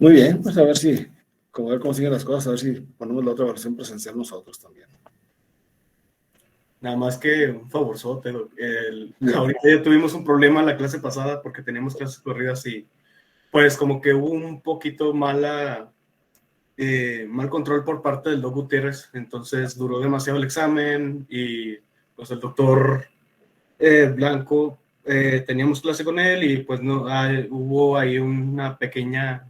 Muy bien, pues a ver cómo siguen las cosas, a ver si ponemos la otra versión presencial nosotros también. Nada más que un favorzote. Ahorita ya tuvimos un problema la clase pasada porque teníamos clases corridas y pues como que hubo un poquito mal control por parte del Doc Gutiérrez. Entonces duró demasiado el examen y pues el doctor Blanco, teníamos clase con él y pues no hubo ahí una pequeño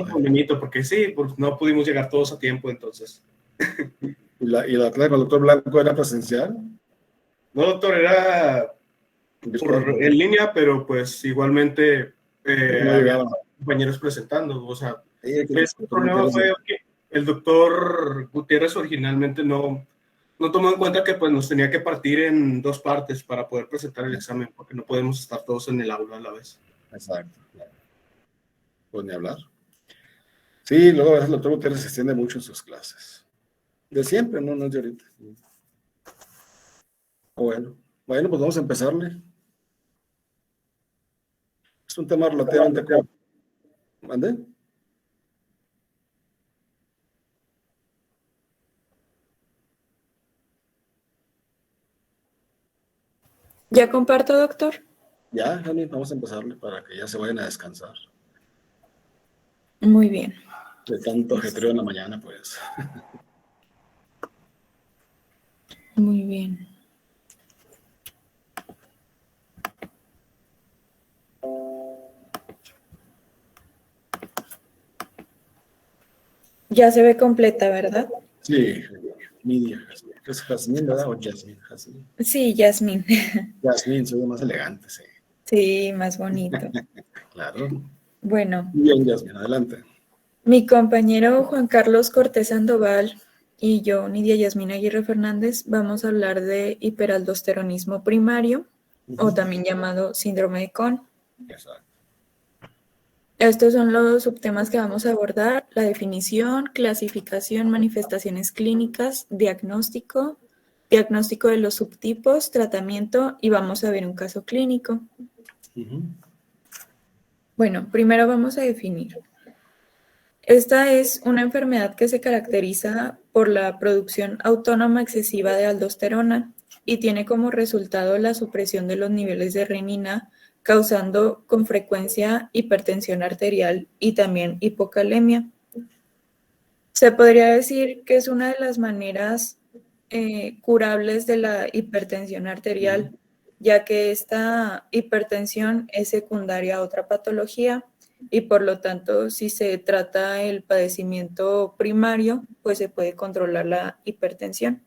problemito porque sí, pues no pudimos llegar todos a tiempo entonces. ¿Y la clase con el doctor Blanco era presencial? No, doctor, era en línea, pero pues igualmente había compañeros presentando. O sea, el problema fue que el doctor Gutiérrez originalmente no tomó en cuenta que pues nos tenía que partir en 2 partes para poder presentar el examen, porque no podemos estar todos en el aula a la vez. Exacto. Pues ni hablar. Sí, luego a veces el doctor Gutiérrez se extiende mucho en sus clases. De siempre, no es de ahorita. Bueno, pues vamos a empezarle. Es un tema relativamente corto. ¿Mande? ¿Ya comparto, doctor? Ya, Jani, vamos a empezarle para que ya se vayan a descansar. Muy bien. De tanto ajetreo en la mañana, pues. Muy bien. Ya se ve completa, ¿verdad? Sí, Nidia. ¿Es Jazmín, verdad? ¿O Jazmín? Sí, Yasmín. Jazmín, soy más elegante, sí. Sí, más bonito. Claro. Bueno. Bien, Yasmín, adelante. Mi compañero Juan Carlos Cortés Sandoval y yo, Nidia Yasmín Aguirre Fernández, vamos a hablar de hiperaldosteronismo primario, o también llamado síndrome de Cohn. Exacto. Estos son los subtemas que vamos a abordar: la definición, clasificación, manifestaciones clínicas, diagnóstico de los subtipos, tratamiento y vamos a ver un caso clínico. Bueno, primero vamos a definir. Esta es una enfermedad que se caracteriza por la producción autónoma excesiva de aldosterona y tiene como resultado la supresión de los niveles de renina, causando con frecuencia hipertensión arterial y también hipocalemia. Se podría decir que es una de las maneras curables de la hipertensión arterial, ya que esta hipertensión es secundaria a otra patología y por lo tanto, si se trata el padecimiento primario, pues se puede controlar la hipertensión.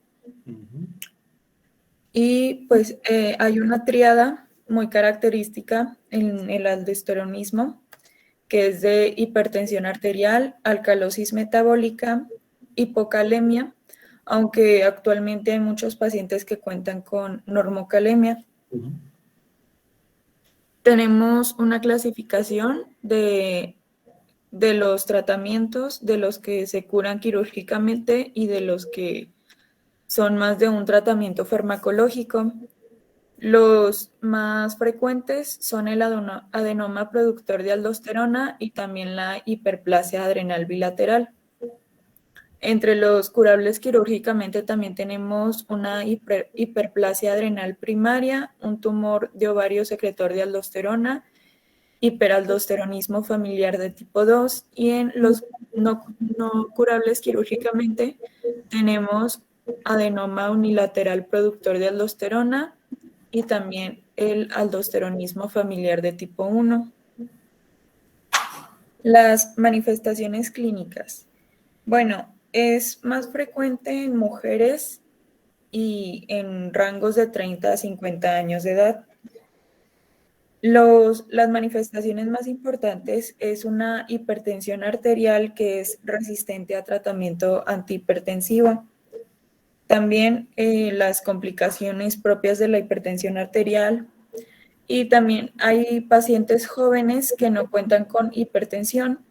Y pues hay una tríada muy característica en el aldosteronismo, que es de hipertensión arterial, alcalosis metabólica, hipocalemia, aunque actualmente hay muchos pacientes que cuentan con normocalemia. Tenemos una clasificación de los tratamientos, de los que se curan quirúrgicamente y de los que son más de un tratamiento farmacológico. Los más frecuentes son el adenoma productor de aldosterona y también la hiperplasia adrenal bilateral. Entre los curables quirúrgicamente también tenemos una hiperplasia adrenal primaria, un tumor de ovario secretor de aldosterona, hiperaldosteronismo familiar de tipo 2, y en los no curables quirúrgicamente tenemos adenoma unilateral productor de aldosterona y también el aldosteronismo familiar de tipo 1. Las manifestaciones clínicas. Bueno, es más frecuente en mujeres y en rangos de 30 a 50 años de edad. Las manifestaciones más importantes es una hipertensión arterial que es resistente a tratamiento antihipertensivo. También las complicaciones propias de la hipertensión arterial. Y también hay pacientes jóvenes que no cuentan con hipertensión,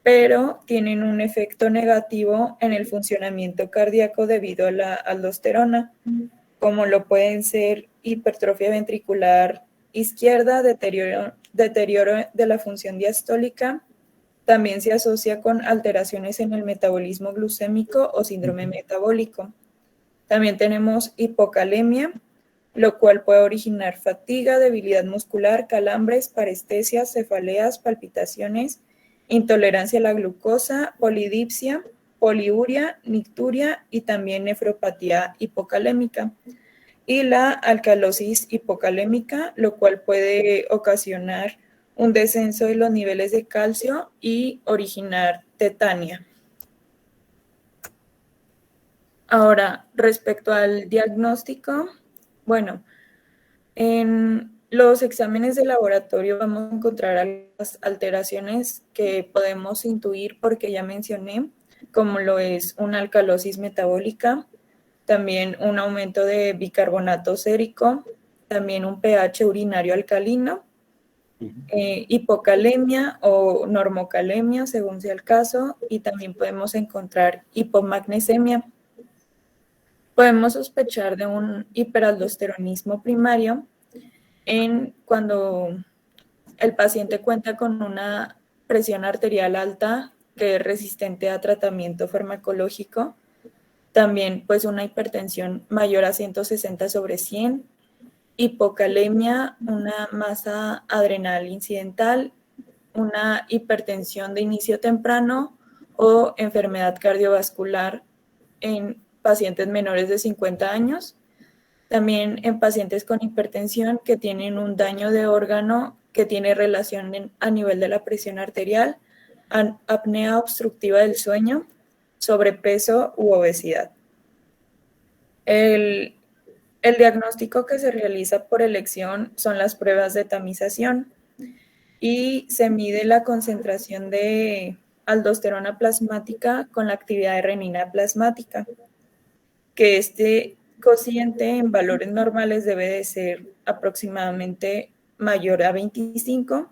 pero tienen un efecto negativo en el funcionamiento cardíaco debido a la aldosterona, como lo pueden ser hipertrofia ventricular izquierda, deterioro de la función diastólica también se asocia con alteraciones en el metabolismo glucémico o síndrome metabólico. También tenemos hipocalemia, lo cual puede originar fatiga, debilidad muscular, calambres, parestesias, cefaleas, palpitaciones, intolerancia a la glucosa, polidipsia, poliuria, nicturia y también nefropatía hipocalémica. Y la alcalosis hipocalémica, lo cual puede ocasionar un descenso de los niveles de calcio y originar tetania. Ahora, respecto al diagnóstico, bueno, en los exámenes de laboratorio vamos a encontrar algunas alteraciones que podemos intuir porque ya mencioné, como lo es una alcalosis metabólica, también un aumento de bicarbonato sérico, también un pH urinario alcalino, hipocalemia o normocalemia, según sea el caso, y también podemos encontrar hipomagnesemia. Podemos sospechar de un hiperaldosteronismo primario cuando el paciente cuenta con una presión arterial alta que es resistente a tratamiento farmacológico, también pues una hipertensión mayor a 160/100, hipocalemia, una masa adrenal incidental, una hipertensión de inicio temprano o enfermedad cardiovascular en pacientes menores de 50 años. También en pacientes con hipertensión que tienen un daño de órgano que tiene relación a nivel de la presión arterial, apnea obstructiva del sueño, sobrepeso u obesidad. El diagnóstico que se realiza por elección son las pruebas de tamización y se mide la concentración de aldosterona plasmática con la actividad de renina plasmática, que este cociente en valores normales debe de ser aproximadamente mayor a 25.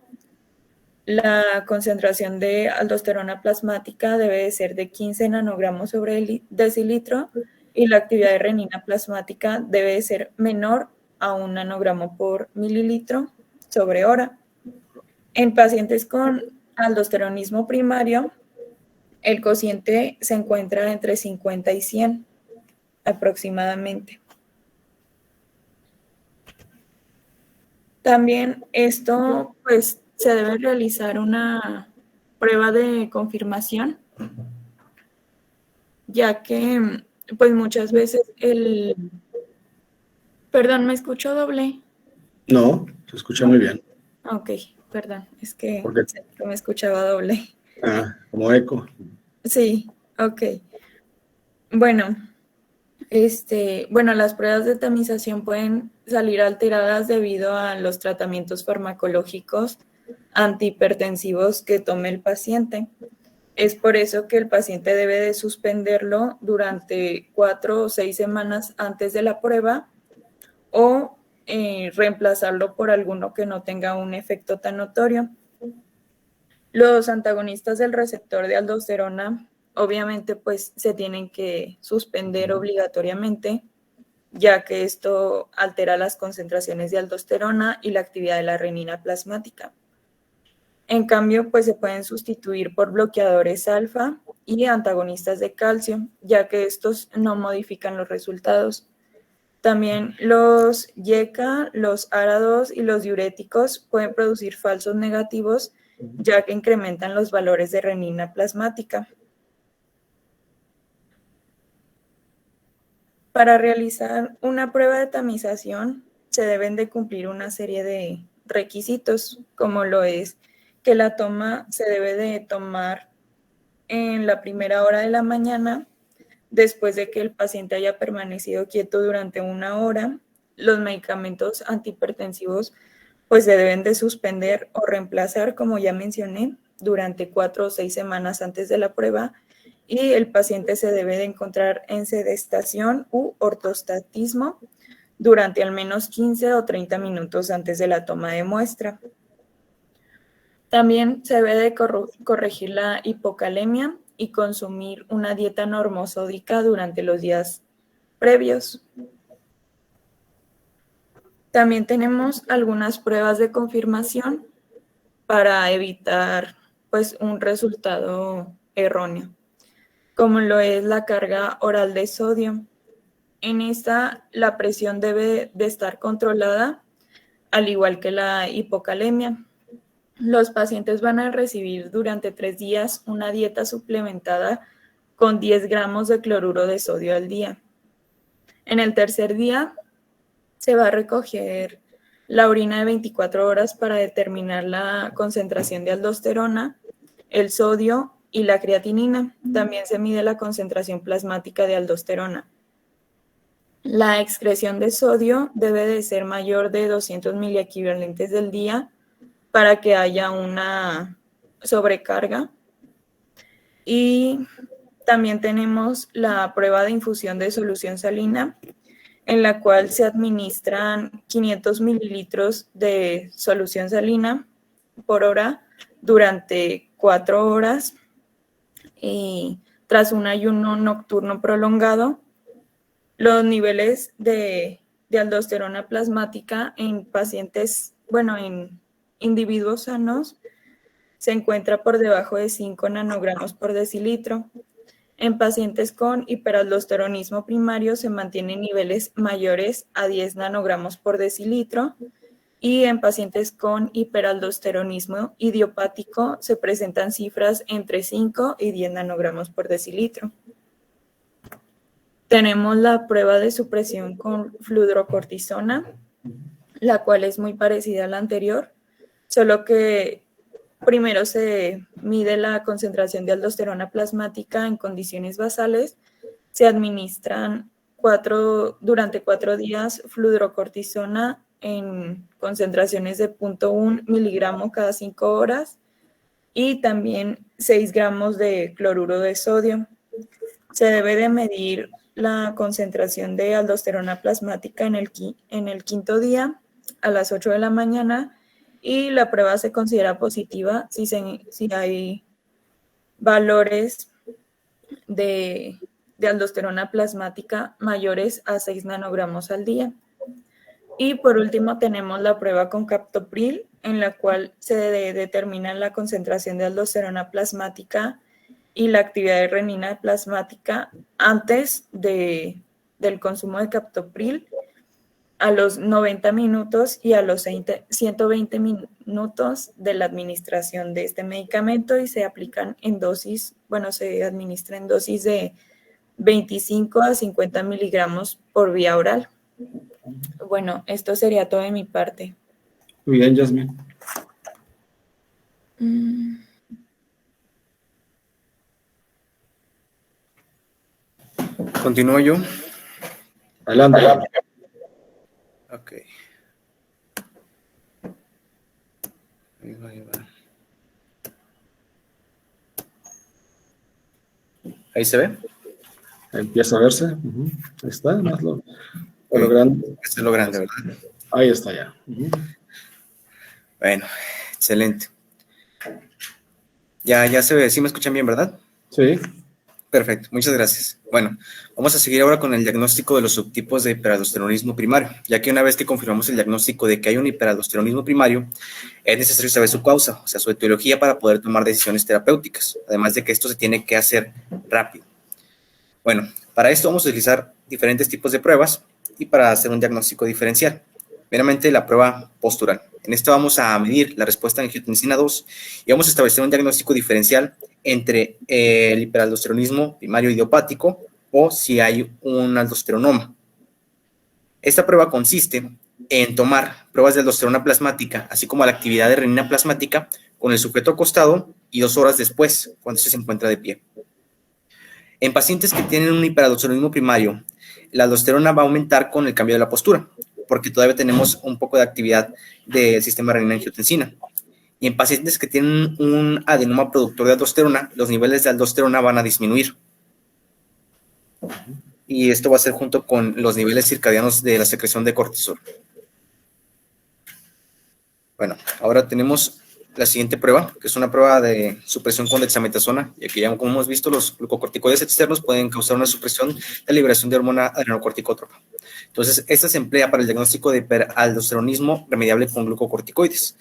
La concentración de aldosterona plasmática debe de ser de 15 nanogramos sobre decilitro y la actividad de renina plasmática debe de ser menor a 1 nanogramo por mililitro sobre hora. En pacientes con aldosteronismo primario, el cociente se encuentra entre 50 y 100 aproximadamente. También esto, pues, se debe realizar una prueba de confirmación, ya que, pues, muchas veces Perdón, ¿me escucho doble? No, se escucha muy bien. Ok, perdón, es que ¿Por qué? me escuchaba doble. Como eco. Sí, ok. Bueno, las pruebas de tamización pueden salir alteradas debido a los tratamientos farmacológicos antihipertensivos que tome el paciente. Es por eso que el paciente debe de suspenderlo durante 4 o 6 semanas antes de la prueba o reemplazarlo por alguno que no tenga un efecto tan notorio. Los antagonistas del receptor de aldosterona obviamente pues se tienen que suspender obligatoriamente, ya que esto altera las concentraciones de aldosterona y la actividad de la renina plasmática. En cambio, pues se pueden sustituir por bloqueadores alfa y antagonistas de calcio, ya que estos no modifican los resultados. También los YECA, los ARA2 y los diuréticos pueden producir falsos negativos, ya que incrementan los valores de renina plasmática. Para realizar una prueba de tamización, se deben de cumplir una serie de requisitos, como lo es que la toma se debe de tomar en la primera hora de la mañana, después de que el paciente haya permanecido quieto durante 1 hora. Los medicamentos antihipertensivos pues se deben de suspender o reemplazar, como ya mencioné, durante 4 o 6 semanas antes de la prueba, y el paciente se debe de encontrar en sedestación u ortostatismo durante al menos 15 o 30 minutos antes de la toma de muestra. También se debe de corregir la hipocalemia y consumir una dieta normosódica durante los días previos. También tenemos algunas pruebas de confirmación para evitar pues un resultado erróneo, como lo es la carga oral de sodio. En esta, la presión debe de estar controlada, al igual que la hipocalemia. Los pacientes van a recibir durante 3 días una dieta suplementada con 10 gramos de cloruro de sodio al día. En el tercer día se va a recoger la orina de 24 horas para determinar la concentración de aldosterona, el sodio y la creatinina. También se mide la concentración plasmática de aldosterona. La excreción de sodio debe de ser mayor de 200 miliequivalentes del día para que haya una sobrecarga. Y también tenemos la prueba de infusión de solución salina, en la cual se administran 500 mililitros de solución salina por hora durante 4 horas y tras un ayuno nocturno prolongado. Los niveles de aldosterona plasmática en pacientes, en individuos sanos, se encuentra por debajo de 5 nanogramos por decilitro. En pacientes con hiperaldosteronismo primario se mantienen niveles mayores a 10 nanogramos por decilitro y en pacientes con hiperaldosteronismo idiopático se presentan cifras entre 5 y 10 nanogramos por decilitro. Tenemos la prueba de supresión con fludrocortisona, la cual es muy parecida a la anterior, solo que primero se mide la concentración de aldosterona plasmática en condiciones basales, se administran durante 4 días fludrocortisona en concentraciones de 0.1 miligramo cada 5 horas y también 6 gramos de cloruro de sodio. Se debe de medir la concentración de aldosterona plasmática en el 5.º día a las 8 de la mañana y la prueba se considera positiva si hay valores de aldosterona plasmática mayores a 6 nanogramos al día. Y por último tenemos la prueba con captopril, en la cual se determina la concentración de aldosterona plasmática y la actividad de renina plasmática antes del consumo de captopril, a los 90 minutos y a los 120 minutos de la administración de este medicamento, y se aplican en dosis, se administra en dosis de 25 a 50 miligramos por vía oral. Esto sería todo de mi parte. Muy bien, Yasmin. ¿Continúo yo? Adelante. Ok. Ahí va. ¿Ahí se ve? Empieza a verse. Ahí está, más lo grande. Este es lo grande, ¿verdad? Ahí está ya. Bueno, excelente. Ya se ve, ¿sí me escuchan bien, verdad? Sí. Perfecto, muchas gracias. Bueno, vamos a seguir ahora con el diagnóstico de los subtipos de hiperaldosteronismo primario, ya que una vez que confirmamos el diagnóstico de que hay un hiperaldosteronismo primario, es necesario saber su causa, o sea, su etiología, para poder tomar decisiones terapéuticas, además de que esto se tiene que hacer rápido. Bueno, para esto vamos a utilizar diferentes tipos de pruebas y para hacer un diagnóstico diferencial. Primeramente, la prueba postural. En esta vamos a medir la respuesta a angiotensina 2 y vamos a establecer un diagnóstico diferencial entre el hiperaldosteronismo primario idiopático o si hay un aldosteronoma. Esta prueba consiste en tomar pruebas de aldosterona plasmática, así como la actividad de renina plasmática, con el sujeto acostado y 2 horas después, cuando se encuentra de pie. En pacientes que tienen un hiperaldosteronismo primario, la aldosterona va a aumentar con el cambio de la postura, porque todavía tenemos un poco de actividad del sistema renina-angiotensina. Y en pacientes que tienen un adenoma productor de aldosterona, los niveles de aldosterona van a disminuir. Y esto va a ser junto con los niveles circadianos de la secreción de cortisol. Bueno, ahora tenemos la siguiente prueba, que es una prueba de supresión con dexametasona, ya que ya como hemos visto, los glucocorticoides externos pueden causar una supresión de liberación de hormona adrenocorticótropa. Entonces, esta se emplea para el diagnóstico de hiperaldosteronismo remediable con glucocorticoides.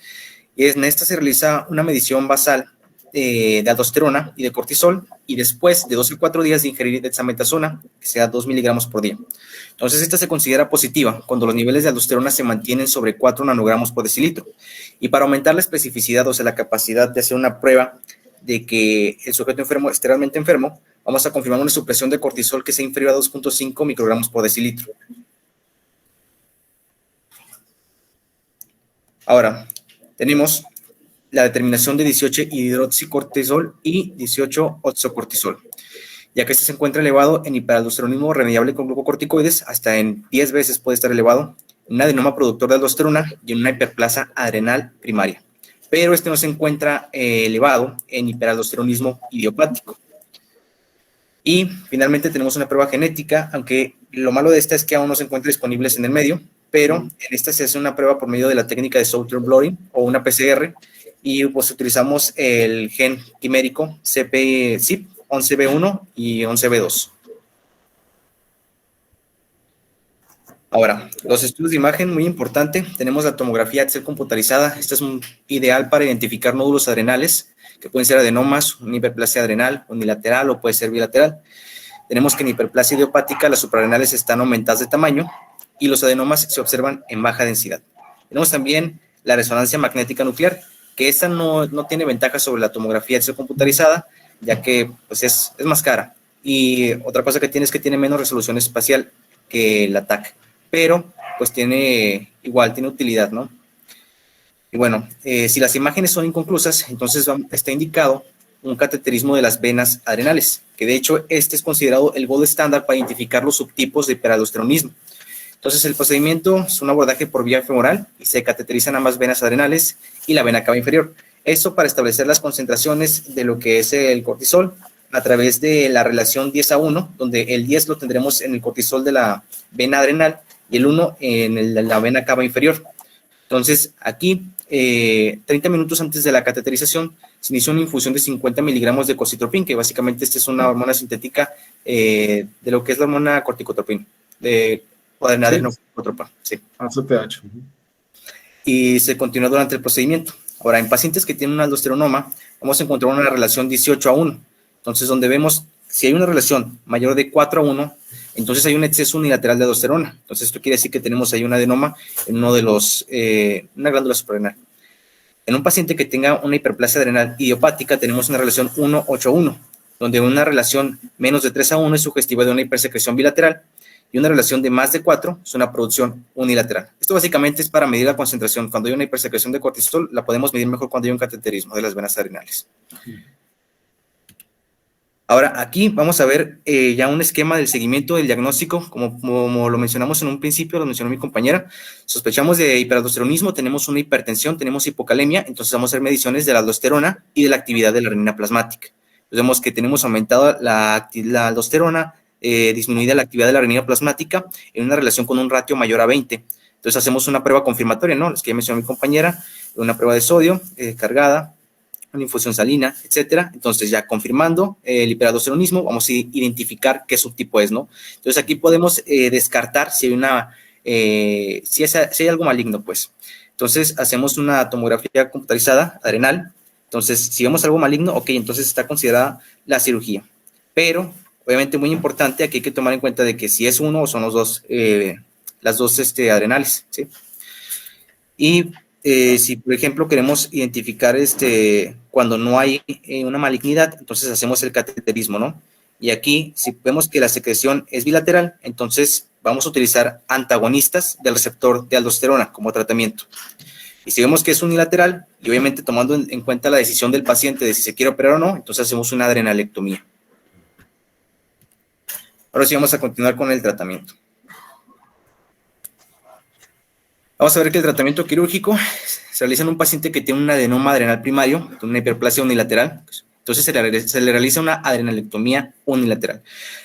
Y en esta se realiza una medición basal de aldosterona y de cortisol, y después de 2 a 4 días de ingerir dexametasona, que sea 2 miligramos por día. Entonces, esta se considera positiva cuando los niveles de aldosterona se mantienen sobre 4 nanogramos por decilitro. Y para aumentar la especificidad, o sea, la capacidad de hacer una prueba de que el sujeto enfermo esté realmente enfermo, vamos a confirmar una supresión de cortisol que sea inferior a 2.5 microgramos por decilitro. Ahora, tenemos la determinación de 18 hidroxicortisol y 18 oxocortisol, ya que este se encuentra elevado en hiperaldosteronismo remediable con glucocorticoides, hasta en 10 veces puede estar elevado en un adenoma productor de aldosterona y en una hiperplasia adrenal primaria. Pero este no se encuentra elevado en hiperaldosteronismo idiopático. Y finalmente tenemos una prueba genética, aunque lo malo de esta es que aún no se encuentra disponibles en el medio, pero en esta se hace una prueba por medio de la técnica de Southern Blotting o una PCR, y pues utilizamos el gen quimérico CYP11B1 y 11B2. Ahora, los estudios de imagen, muy importante. Tenemos la tomografía Excel computarizada. Esta es ideal para identificar nódulos adrenales, que pueden ser adenomas, una hiperplasia adrenal unilateral o puede ser bilateral. Tenemos que en hiperplasia idiopática las suprarrenales están aumentadas de tamaño y los adenomas se observan en baja densidad. Tenemos también la resonancia magnética nuclear, que esta no tiene ventaja sobre la tomografía Excel computarizada, ya que pues es más cara. Y otra cosa que tiene es que tiene menos resolución espacial que la TAC, pero pues tiene utilidad, ¿no? Y bueno, si las imágenes son inconclusas, entonces está indicado un cateterismo de las venas adrenales, que de hecho este es considerado el gold estándar para identificar los subtipos de hiperaldosteronismo. Entonces el procedimiento es un abordaje por vía femoral y se cateterizan ambas venas adrenales y la vena cava inferior. Esto para establecer las concentraciones de lo que es el cortisol a través de la relación 10:1, donde el 10 lo tendremos en el cortisol de la vena adrenal y el 1 en la vena cava inferior. Entonces aquí, 30 minutos antes de la cateterización, se inició una infusión de 50 miligramos de corticotropin, que básicamente esta es una hormona sintética de lo que es la hormona corticotropin, o adenocorticotropa, sí. ACTH. Y se continúa durante el procedimiento. Ahora, en pacientes que tienen un aldosteronoma, vamos a encontrar una relación 18:1. Entonces, donde vemos, si hay una relación mayor de 4:1, entonces hay un exceso unilateral de aldosterona. Entonces, esto quiere decir que tenemos ahí un adenoma en uno de una glándula suprarrenal. En un paciente que tenga una hiperplasia adrenal idiopática, tenemos una relación 1:8:1, donde una relación menos de 3:1 es sugestiva de una hipersecreción bilateral, y una relación de más de 4 es una producción unilateral. Esto básicamente es para medir la concentración. Cuando hay una hipersecreción de cortisol, la podemos medir mejor cuando hay un cateterismo de las venas adrenales. Ahora, aquí vamos a ver ya un esquema del seguimiento del diagnóstico, como lo mencionamos en un principio, lo mencionó mi compañera. Sospechamos de hiperaldosteronismo, tenemos una hipertensión, tenemos hipocalemia, entonces vamos a hacer mediciones de la aldosterona y de la actividad de la renina plasmática. Entonces vemos que tenemos aumentada la aldosterona, disminuida la actividad de la renina plasmática en una relación con un ratio mayor a 20. Entonces hacemos una prueba confirmatoria, ¿no? Es que ya mencionó mi compañera, una prueba de sodio cargada, una infusión salina, etcétera. Entonces ya confirmando el hiperaldosteronismo, vamos a identificar qué subtipo es, ¿no? Entonces aquí podemos descartar si hay si hay algo maligno, pues. Entonces hacemos una tomografía computarizada adrenal. Entonces si vemos algo maligno, ok, entonces está considerada la cirugía. Pero obviamente muy importante, aquí hay que tomar en cuenta de que si es uno o son las dos adrenales, ¿sí? Y si, por ejemplo, queremos identificar cuando no hay una malignidad, entonces hacemos el cateterismo, ¿no? Y aquí, si vemos que la secreción es bilateral, entonces vamos a utilizar antagonistas del receptor de aldosterona como tratamiento. Y si vemos que es unilateral, y obviamente tomando en cuenta la decisión del paciente de si se quiere operar o no, entonces hacemos una adrenalectomía. Ahora sí vamos a continuar con el tratamiento. Vamos a ver que el tratamiento quirúrgico se realiza en un paciente que tiene un adenoma adrenal primario, una hiperplasia unilateral. Entonces se le realiza una adrenalectomía unilateral.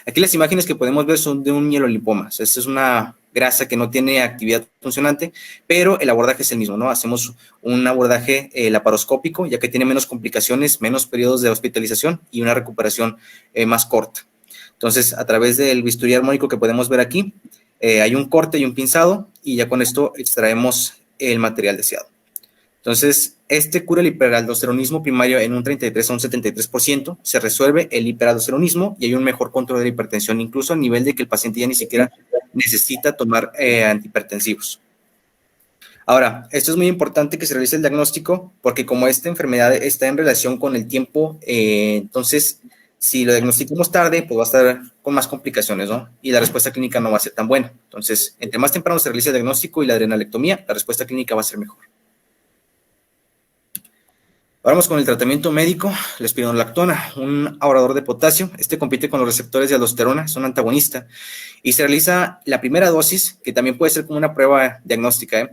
Aquí las imágenes que podemos ver son de un mielolipoma. O sea, esta es una grasa que no tiene actividad funcionante, pero el abordaje es el mismo, ¿no? Hacemos un abordaje laparoscópico, ya que tiene menos complicaciones, menos periodos de hospitalización y una recuperación más corta. Entonces, a través del bisturí armónico que podemos ver aquí, hay un corte y un pinzado, y ya con esto extraemos el material deseado. Entonces, este cura el hiperaldosteronismo primario en un 33 a un 73%, se resuelve el hiperaldosteronismo y hay un mejor control de la hipertensión, incluso a nivel de que el paciente ya ni siquiera necesita tomar antihipertensivos. Ahora, esto es muy importante que se realice el diagnóstico porque como esta enfermedad está en relación con el tiempo, entonces, si lo diagnosticamos tarde, pues va a estar con más complicaciones, ¿no? Y la respuesta clínica no va a ser tan buena. Entonces, entre más temprano se realice el diagnóstico y la adrenalectomía, la respuesta clínica va a ser mejor. Vamos con el tratamiento médico, la espironolactona, un ahorrador de potasio. Este compite con los receptores de aldosterona, es un antagonista, y se realiza la primera dosis, que también puede ser como una prueba diagnóstica.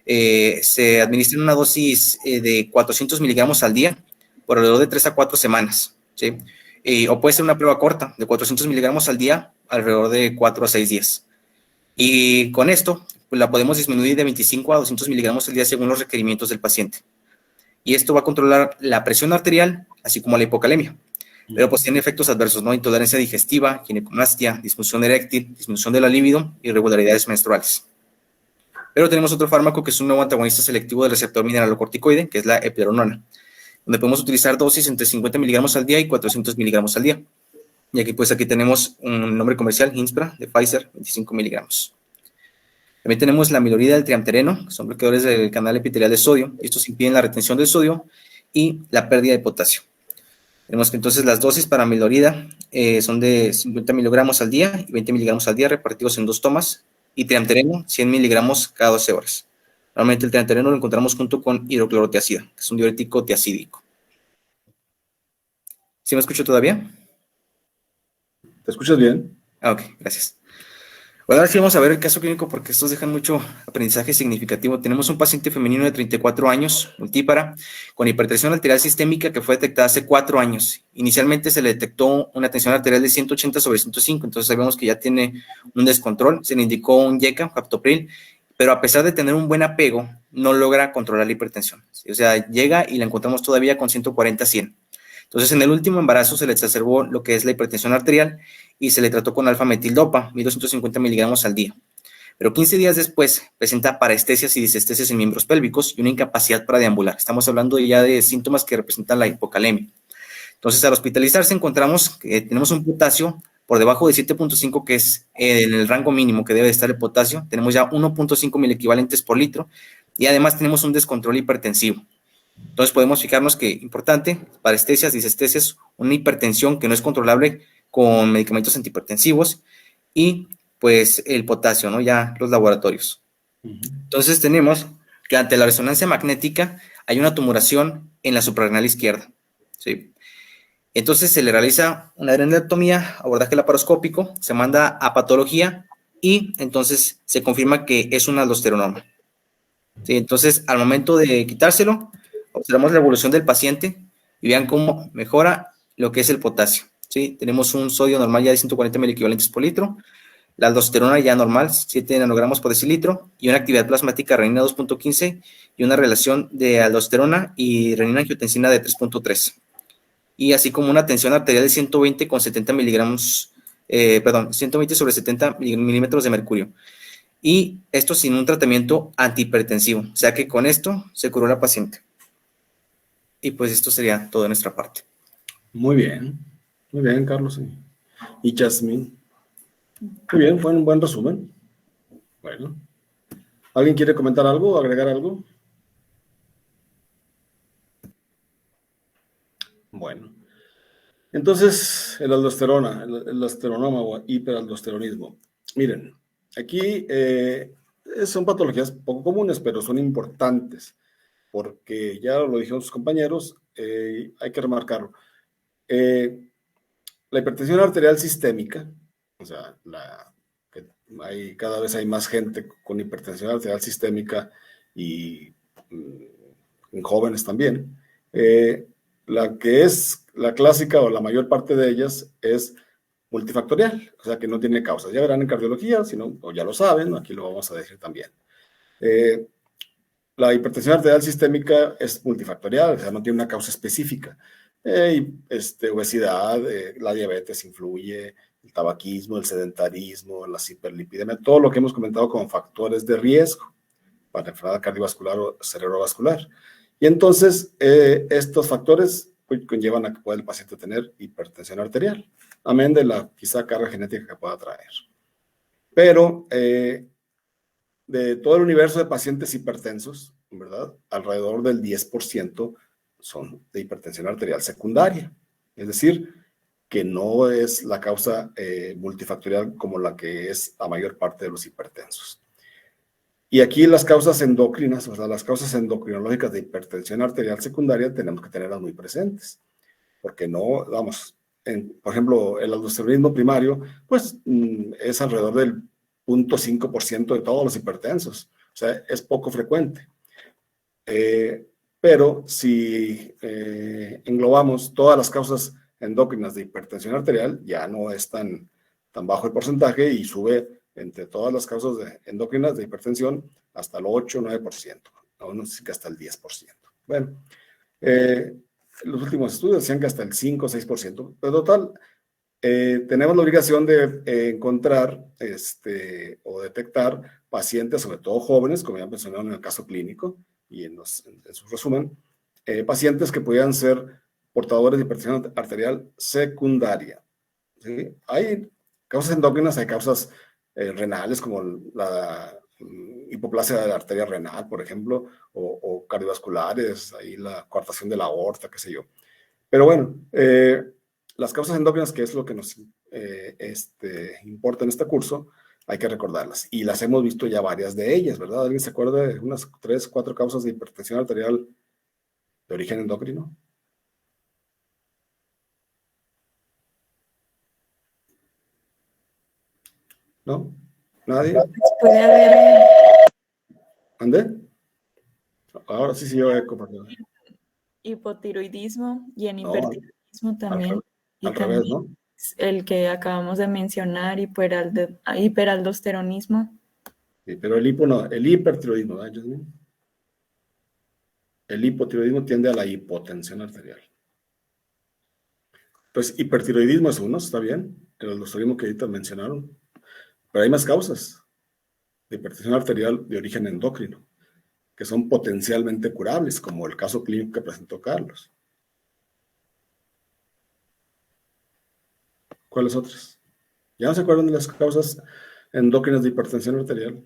Se administra una dosis de 400 miligramos al día por alrededor de 3 a 4 semanas, ¿sí? O puede ser una prueba corta, de 400 miligramos al día, alrededor de 4 a 6 días. Y con esto, pues, la podemos disminuir de 25 a 200 miligramos al día según los requerimientos del paciente. Y esto va a controlar la presión arterial, así como la hipocalemia. Pero pues tiene efectos adversos, ¿no? Intolerancia digestiva, ginecomastia, disfunción eréctil, disminución de la libido, irregularidades menstruales. Pero tenemos otro fármaco que es un nuevo antagonista selectivo del receptor mineralocorticoide, que es la eplerenona, donde podemos utilizar dosis entre 50 miligramos al día y 400 miligramos al día. Y aquí pues aquí tenemos un nombre comercial, Inspra, de Pfizer, 25 miligramos. También tenemos la milorida del triamtereno, que son bloqueadores del canal epitelial de sodio. Estos impiden la retención del sodio y la pérdida de potasio. Tenemos que entonces las dosis para milorida son de 50 miligramos al día y 20 miligramos al día repartidos en 2 tomas. Y triamtereno, 100 miligramos cada 12 horas. Normalmente el triamtereno lo encontramos junto con hidroclorotiazida, que es un diurético tiacídico. ¿Sí me escucho todavía? ¿Te escuchas bien? Ok, gracias. Bueno, ahora sí vamos a ver el caso clínico porque estos dejan mucho aprendizaje significativo. Tenemos un paciente femenino de 34 años, multípara, con hipertensión arterial sistémica que fue detectada hace 4 años. Inicialmente se le detectó una tensión arterial de 180 sobre 105, entonces sabemos que ya tiene un descontrol. Se le indicó un YECA, captopril, pero a pesar de tener un buen apego, no logra controlar la hipertensión. O sea, llega y la encontramos todavía con 140-100. Entonces, en el último embarazo se le exacerbó lo que es la hipertensión arterial y se le trató con alfa-metildopa, 1250 miligramos al día. Pero 15 días después presenta parestesias y disestesias en miembros pélvicos y una incapacidad para deambular. Estamos hablando ya de síntomas que representan la hipocalemia. Entonces, al hospitalizarse encontramos que tenemos un potasio por debajo de 7.5, que es en el rango mínimo que debe estar el potasio. Tenemos ya 1.5 milequivalentes por litro y además tenemos un descontrol hipertensivo. Entonces podemos fijarnos que, importante, parestesias, disestesias, una hipertensión que no es controlable con medicamentos antihipertensivos y pues el potasio, ¿no? Ya los laboratorios. Entonces tenemos que ante la resonancia magnética hay una tumoración en la suprarrenal izquierda, ¿sí? Entonces se le realiza una adrenalectomía, abordaje laparoscópico, se manda a patología y entonces se confirma que es un aldosteronoma. ¿Sí? Entonces al momento de quitárselo, observamos la evolución del paciente y vean cómo mejora lo que es el potasio, ¿sí? Tenemos un sodio normal ya de 140 miliquivalentes por litro, la aldosterona ya normal, 7 nanogramos por decilitro, y una actividad plasmática renina 2.15 y una relación de aldosterona y renina-angiotensina de 3.3. Y así como una tensión arterial de 120 con 70 miligramos, 120 sobre 70 milímetros de mercurio. Y esto sin un tratamiento antihipertensivo, o sea que con esto se curó la paciente. Y pues esto sería todo de nuestra parte. Muy bien, Carlos. Y Jasmine. Muy bien, fue un buen resumen. Bueno, ¿alguien quiere comentar algo o agregar algo? Bueno, entonces el aldosterona, el aldosteronoma o hiperaldosteronismo. Miren, aquí son patologías poco comunes, pero son importantes, porque ya lo dijeron sus compañeros, hay que remarcarlo. La hipertensión arterial sistémica, o sea, cada vez hay más gente con hipertensión arterial sistémica y en jóvenes también. La que es la clásica o la mayor parte de ellas es multifactorial, o sea que no tiene causas. Ya verán en cardiología, o ya lo saben, aquí lo vamos a decir también. La hipertensión arterial sistémica es multifactorial, o sea, no tiene una causa específica. Obesidad, la diabetes influye, el tabaquismo, el sedentarismo, las hiperlipidemias, todo lo que hemos comentado como factores de riesgo. para enfermedad cardiovascular o cerebrovascular. Y entonces, estos factores conllevan a que pueda el paciente tener hipertensión arterial, amén de la quizá carga genética que pueda traer. Pero de todo el universo de pacientes hipertensos, ¿verdad? Alrededor del 10% son de hipertensión arterial secundaria. Es decir, que no es la causa multifactorial como la que es la mayor parte de los hipertensos. Y aquí las causas endocrinas, o sea, las causas endocrinológicas de hipertensión arterial secundaria tenemos que tenerlas muy presentes, porque no, vamos, por ejemplo, el aldosteronismo primario, pues es alrededor del 0.5% de todos los hipertensos, o sea, es poco frecuente. Pero si englobamos todas las causas endócrinas de hipertensión arterial, ya no es tan bajo el porcentaje y sube entre todas las causas endócrinas de hipertensión hasta el 8-9%, aún sí que hasta el 10%. Bueno, los últimos estudios decían que hasta el 5-6%. Pero total, tenemos la obligación de encontrar o detectar pacientes, sobre todo jóvenes, como ya mencionaron en el caso clínico y en su resumen, pacientes que pudieran ser portadores de hipertensión arterial secundaria. ¿Sí? Hay causas endócrinas, hay causas renales como la hipoplasia de la arteria renal, por ejemplo, o cardiovasculares, ahí la coartación de la aorta, qué sé yo. Pero bueno, las causas endócrinas, que es lo que nos importa en este curso, hay que recordarlas. Y las hemos visto ya varias de ellas, ¿verdad? ¿Alguien se acuerda de unas 3, 4 causas de hipertensión arterial de origen endocrino? ¿No? ¿Nadie? Puede haber ¿Ande? Ahora sí yo eco, perdón. hipotiroidismo y en No, hipertiroidismo también. Y al revés, ¿no? el que acabamos de mencionar, hiperaldosteronismo. Sí, pero el hipo no, el hipertiroidismo, ¿verdad, Jasmine? El hipotiroidismo tiende a la hipotensión arterial. Pues hipertiroidismo es uno, está bien, el aldosteronismo que ahorita mencionaron. Pero hay más causas de hipertensión arterial de origen endocrino, que son potencialmente curables, como el caso clínico que presentó Carlos. ¿Cuáles otras? ¿Ya no se acuerdan de las causas endócrinas de hipertensión arterial?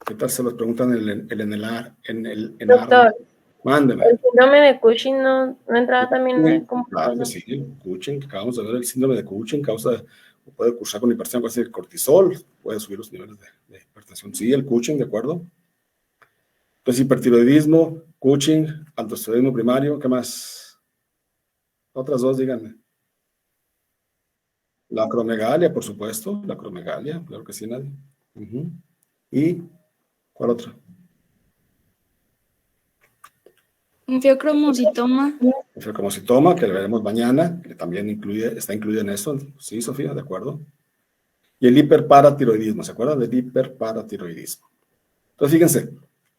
¿Qué tal se los preguntan en el Doctor, Mándeme. ¿el síndrome de Cushing no entraba también en el Claro que sí, el Cushing, acabamos de ver el síndrome de Cushing, puede cursar con hipertensión, puede ser el cortisol, puede subir los niveles de hipertensión. Sí, el Cushing, ¿de acuerdo? Entonces, hipertiroidismo, Cushing, aldosteronismo primario, ¿qué más? Otras dos, díganme. La acromegalia, por supuesto, la acromegalia, claro que sí, nadie. ¿Y cuál otra? Un fiocromocitoma. El fiocromocitoma, que lo veremos mañana, que también está incluido en eso. Sí, Sofía, de acuerdo. Y el hiperparatiroidismo, ¿se acuerdan del hiperparatiroidismo? Entonces, fíjense,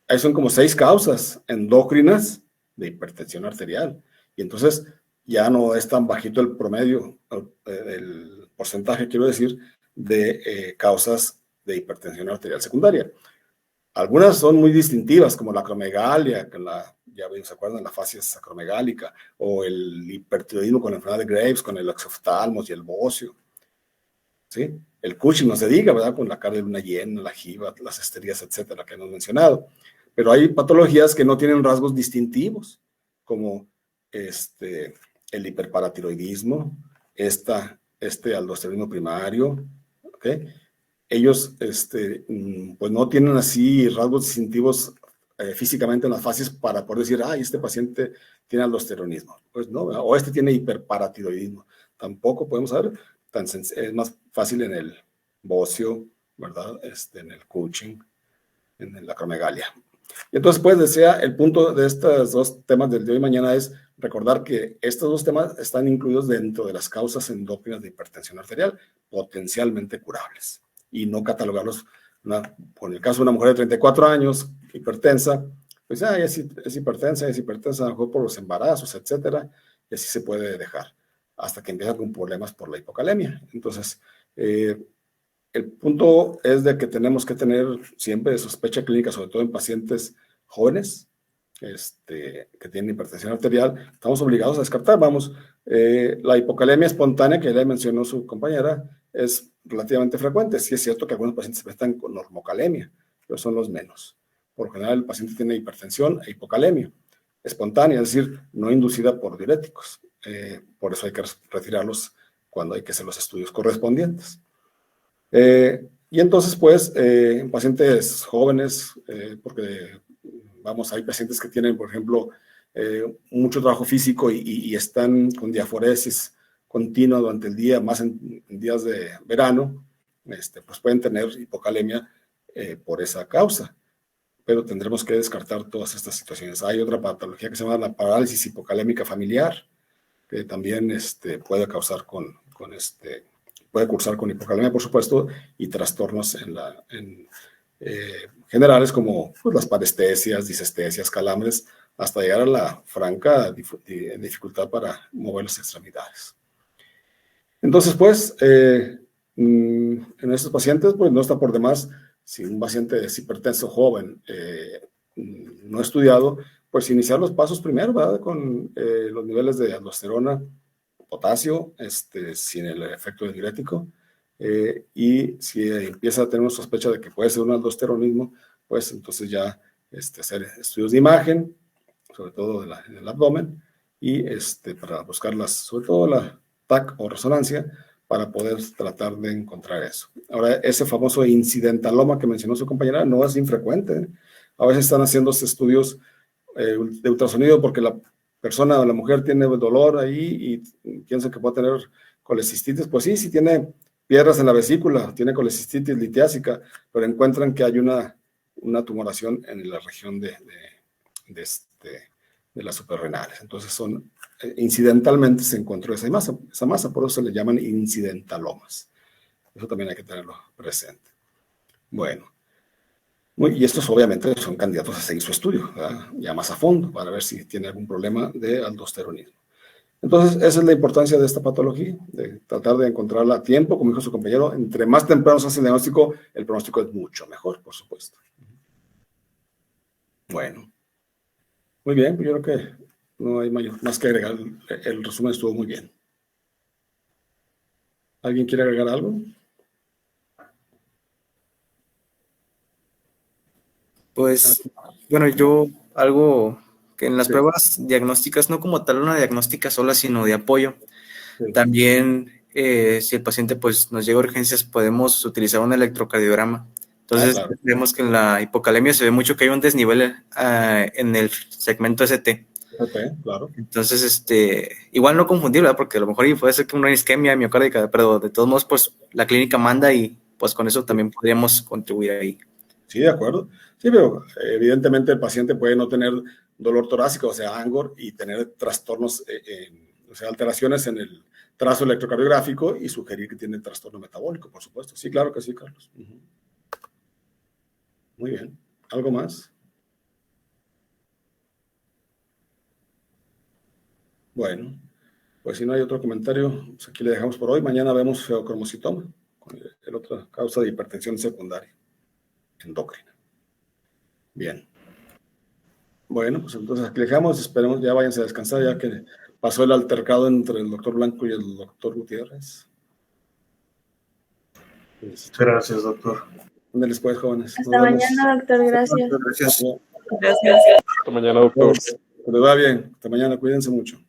ahí son como 6 causas endócrinas de hipertensión arterial. Y entonces ya no es tan bajito el promedio, el porcentaje, quiero decir, de causas de hipertensión arterial secundaria. Algunas son muy distintivas, como la acromegalia, ya se acuerdan, la fascia acromegálica, o el hipertiroidismo con la enfermedad de Graves, con el exoftalmos y el bocio. ¿Sí? El Cushing no se diga, ¿verdad? Con la cara de luna llena, la jiba, las esterías, etcétera, que hemos mencionado. Pero hay patologías que no tienen rasgos distintivos, como el hiperparatiroidismo, aldosteronismo primario, ¿ok? Ellos, pues no tienen así rasgos distintivos físicamente en las fases para poder decir, este paciente tiene aldosteronismo. Pues no, ¿verdad? O tiene hiperparatiroidismo. Tampoco podemos saber. Es más fácil en el bocio, ¿verdad? En el Cushing, en la acromegalia. Y entonces, pues, desea, el punto de estos 2 temas del día de hoy mañana es recordar que estos 2 temas están incluidos dentro de las causas endócrinas de hipertensión arterial potencialmente curables y no catalogarlos, con el caso de una mujer de 34 años, hipertensa, pues, es hipertensa, a lo mejor por los embarazos, etcétera, y así se puede dejar hasta que empieza con problemas por la hipocalemia. Entonces, el punto es de que tenemos que tener siempre sospecha clínica, sobre todo en pacientes jóvenes que tienen hipertensión arterial. Estamos obligados a descartar. Vamos, la hipocalemia espontánea, que ya mencionó su compañera, es relativamente frecuente. Sí es cierto que algunos pacientes se presentan con normocalemia, pero son los menos. Por lo general, el paciente tiene hipertensión e hipocalemia espontánea, es decir, no inducida por diuréticos. Por eso hay que retirarlos cuando hay que hacer los estudios correspondientes. Y entonces, pues, en pacientes jóvenes, porque, vamos, hay pacientes que tienen, por ejemplo, mucho trabajo físico y están con diaforesis continua durante el día, más en días de verano, pues pueden tener hipocalemia por esa causa, pero tendremos que descartar todas estas situaciones. Hay otra patología que se llama la parálisis hipocalémica familiar, que también puede causar puede cursar con hipocalemia, por supuesto, y trastornos generales como pues, las parestesias, disestesias, calambres, hasta llegar a la franca dificultad para mover las extremidades. Entonces, pues, en estos pacientes, pues no está por demás, si un paciente es hipertenso joven, no estudiado, pues iniciar los pasos primero, ¿verdad? Con los niveles de aldosterona, potasio, sin el efecto del diurético, y si empieza a tener una sospecha de que puede ser un aldosteronismo, pues entonces ya hacer estudios de imagen, sobre todo en el abdomen, y para buscar sobre todo la TAC o resonancia, para poder tratar de encontrar eso. Ahora, ese famoso incidentaloma que mencionó su compañera no es infrecuente, ¿eh? A veces están haciendo estudios de ultrasonido porque la persona o la mujer tiene dolor ahí y piensa que puede tener colecistitis. Pues sí, sí tiene piedras en la vesícula, tiene colecistitis litiásica, pero encuentran que hay una tumoración en la región de las suprarrenales. Entonces incidentalmente se encontró esa masa, por eso se le llaman incidentalomas. Eso también hay que tenerlo presente. Bueno, y estos obviamente son candidatos a seguir su estudio, ¿verdad? Ya más a fondo, para ver si tiene algún problema de aldosteronismo. Entonces, esa es la importancia de esta patología, de tratar de encontrarla a tiempo, como dijo su compañero. Entre más temprano se hace el diagnóstico, el pronóstico es mucho mejor, por supuesto. Bueno, muy bien, pues yo creo que no hay más que agregar. El resumen estuvo muy bien. ¿Alguien quiere agregar algo? Pues, bueno, yo algo que en las pruebas diagnósticas, no como tal una diagnóstica sola, sino de apoyo. Sí. También, si el paciente pues nos llega a urgencias, podemos utilizar un electrocardiograma. Entonces, claro, vemos que en la hipocalemia se ve mucho que hay un desnivel en el segmento ST. Okay, claro. Entonces, igual no confundir, ¿verdad? Porque a lo mejor puede ser que una isquemia miocárdica, pero de todos modos, pues la clínica manda y pues con eso también podríamos contribuir ahí. Sí, de acuerdo. Sí, pero evidentemente el paciente puede no tener dolor torácico, o sea, ANGOR, y tener trastornos, o sea, alteraciones en el trazo electrocardiográfico y sugerir que tiene trastorno metabólico, por supuesto. Sí, claro que sí, Carlos. Muy bien. ¿Algo más? Bueno, pues si no hay otro comentario, pues aquí le dejamos por hoy. Mañana vemos feocromocitoma, con la otra causa de hipertensión secundaria endocrina. Bien. Bueno, pues entonces aquí dejamos, esperemos ya váyanse a descansar, ya que pasó el altercado entre el doctor Blanco y el doctor Gutiérrez. Gracias, doctor. ¿Dónde les puedes, jóvenes? Hasta mañana, doctor, gracias. Gracias. Gracias. Hasta mañana, doctor. Que les va bien. Hasta mañana, cuídense mucho.